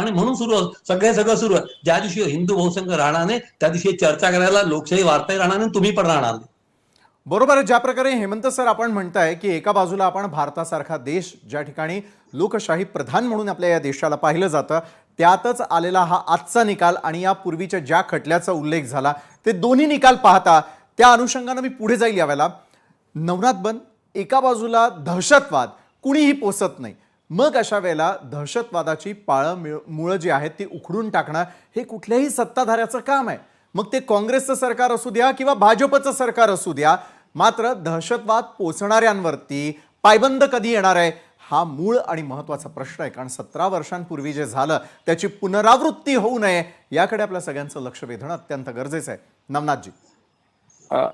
आणि म्हणून सगळं सुरू आहे. ज्या दिवशी हिंदू बहुसंघ राहणार नाही त्या दिवशी चर्चा करायला लोकशाही वार्ताही राहणार नाही, तुम्ही पण राहणार नाही. बरोबर आहे. ज्या प्रकारे हेमंत सर आपण म्हणताय की एका बाजूला आपण भारतासारखा देश ज्या ठिकाणी लोकशाही प्रधान म्हणून आपल्या या देशाला पाहिलं जातं, त्यातच आलेला हा आजचा निकाल आणि या पूर्वीच्या ज्या खटल्याचा उल्लेख झाला ते दोन्ही निकाल पाहता त्या अनुषंगाने मी पुढे जाईल यावेळेला. नवनाथ बन, एका बाजूला दहशतवाद कुणीही पोसत नाही, मग अशा वेळेला दहशतवादाची मुळं जी आहेत ती उखडून टाकणं हे कुठल्याही सत्ताधाऱ्याचं काम आहे. मग ते काँग्रेसचं सरकार असू द्या किंवा भाजपचं सरकार असू द्या, मात्र दहशतवाद पोसणाऱ्यांवरती पायबंद कधी येणार आहे हा मूळ आणि महत्त्वाचा प्रश्न आहे. कारण 17 वर्षांपूर्वी जे झालं त्याची पुनरावृत्ती होऊ नये याकडे आपल्या सगळ्यांचं लक्ष वेधणं अत्यंत गरजेचं आहे. नवनाथजी.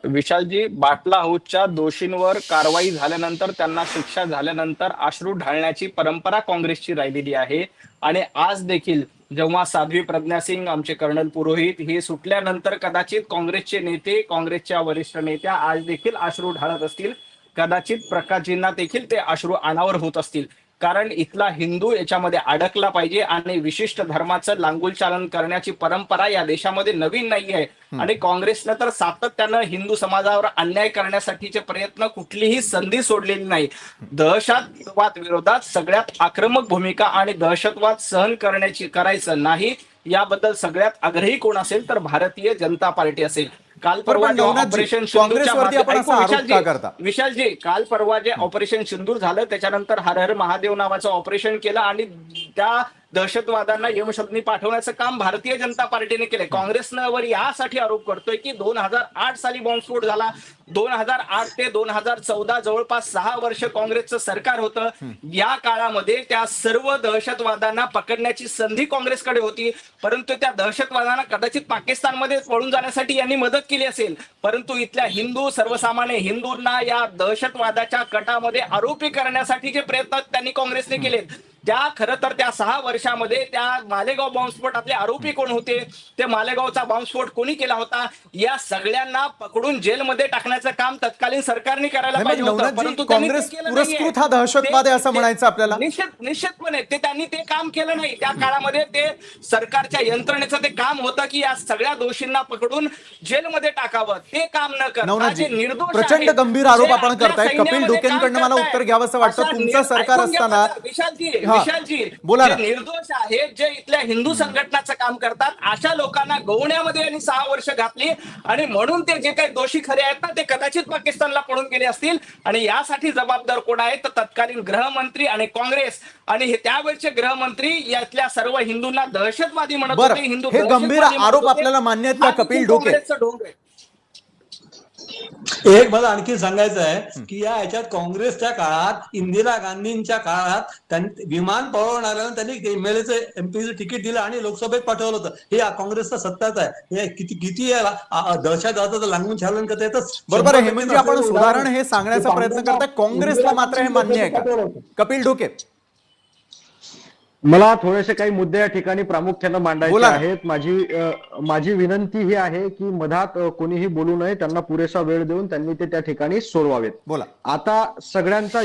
विशालजी, बाटला हाऊसच्या दोषींवर कारवाई झाल्यानंतर त्यांना शिक्षा झाल्यानंतर अश्रू ढाळण्याची परंपरा काँग्रेसची राहिलेली आहे. आणि आज देखील जेव्हा साध्वी प्रज्ञा सिंग, आमचे कर्नल पुरोहित हे सुटल्यानंतर कदाचित काँग्रेसचे नेते, काँग्रेसच्या वरिष्ठ नेत्या आज देखील अश्रू ढाळत असतील. कदाचित प्रकाशजींना देखील ते अश्रू अनावर होत असतील. कारण इथला हिंदू याच्यामध्ये अडकला पाहिजे आणि विशिष्ट धर्माचं लांगुल चालन करण्याची परंपरा या देशामध्ये नवीन नाही आहे. आणि काँग्रेसनं तर सातत्यानं हिंदू समाजावर अन्याय करण्यासाठीचे प्रयत्न कुठलीही संधी सोडलेली नाही. दहशतवाद विरोधात सगळ्यात आक्रमक भूमिका आणि दहशतवाद सहन करायचं नाही याबद्दल सगळ्यात आग्रही कोण असेल तर भारतीय जनता पार्टी असेल. काल परवा ऑपरेशन विशालजी, काल परवा जे ऑपरेशन सिंदूर झालं त्याच्यानंतर हर हर महादेव नावाचं ऑपरेशन केलं आणि त्या दहशतवाद्यांना यमसदनी पाठवण्याचं काम भारतीय जनता पार्टीने केलंय. काँग्रेसनं वर यासाठी आरोप करतोय की 2008 साली बॉम्बस्फोट झाला, 2008 ते 2014 जवळपास 6 वर्ष काँग्रेसचं सरकार होतं. या काळामध्ये त्या सर्व दहशतवाद्यांना पकडण्याची संधी काँग्रेसकडे होती, परंतु त्या दहशतवाद्यांना कदाचित पाकिस्तानमध्ये पळून जाण्यासाठी यांनी मदत केली असेल. परंतु इथल्या हिंदू, सर्वसामान्य हिंदूंना या दहशतवादाच्या कटामध्ये आरोपी करण्यासाठीचे प्रयत्न त्यांनी काँग्रेसने केले. त्या खरं तर त्या 6 वर्षामध्ये त्या मालेगाव बॉम्बस्फोटातले आरोपी कोण होते, ते मालेगावचा बॉम्बस्फोट कोणी केला होता, या सगळ्यांना पकडून जेलमध्ये टाकण्याचं काम तत्कालीन सरकारने करायला पाहिजे होतं. परंतु काँग्रेस पुरस्कृत हा दहशतवाद आहे असं म्हणायचं आपल्याला. निश्चितपणे त्यांनी ते काम केलं नाही. त्या काळामध्ये ते सरकारच्या यंत्रणेचं ते काम होतं की या सगळ्या दोषींना पकडून जेलमध्ये टाकावं. ते काम न करता जे निर्दोष प्रचंड गंभीर आरोप आपण करताय. कपिल डोकेंकडनं मला उत्तर घ्यावं असं वाटतं. तुमचं सरकार असताना विशालजी, जे निर्दोष आहेत, जे इथल्या हिंदू संघटनाचं काम करतात, अशा लोकांना गवण्यामध्ये यांनी 6 वर्ष घातली आणि म्हणून ते जे काही दोषी खरे आहेत ना ते कदाचित पाकिस्तानला पळून गेले असतील. आणि यासाठी जबाबदार कोण आहेत तर तत्कालीन गृहमंत्री आणि काँग्रेस आणि त्यावेळचे गृहमंत्री यातल्या सर्व हिंदूंना दहशतवादी म्हणत होते. हिंदू हे गंभीर आरोप आपल्याला मान्य आहेत का कपिल डोके? एक मला आणखी सांगायचं आहे की या ह्याच्यात काँग्रेसच्या काळात, इंदिरा गांधींच्या काळात विमान पळवणाऱ्यांना त्यांनी एमएलएचं, एमपीचं तिकीट दिलं आणि लोकसभेत पाठवलं होतं. हे काँग्रेसचा सत्ताच आहे. हे किती दहशतवादाचं लांगून छालन करता येतं. बरोबर आहे हेमंतजी, आपण उदाहरण हे सांगण्याचा प्रयत्न करताय. काँग्रेसला मात्र हे मान्य आहे का कपिल डोके? मला थोडेसे काही मुद्दे या ठिकाणी प्रामुख्याने मांडायचे आहेत. माझी विनंती ही आहे की मधात कोणीही बोलू नये, त्यांना पुरेसा वेळ देऊन त्यांनी ते त्या ठिकाणी सोडवावेत. बोला. आता सगळ्यांचा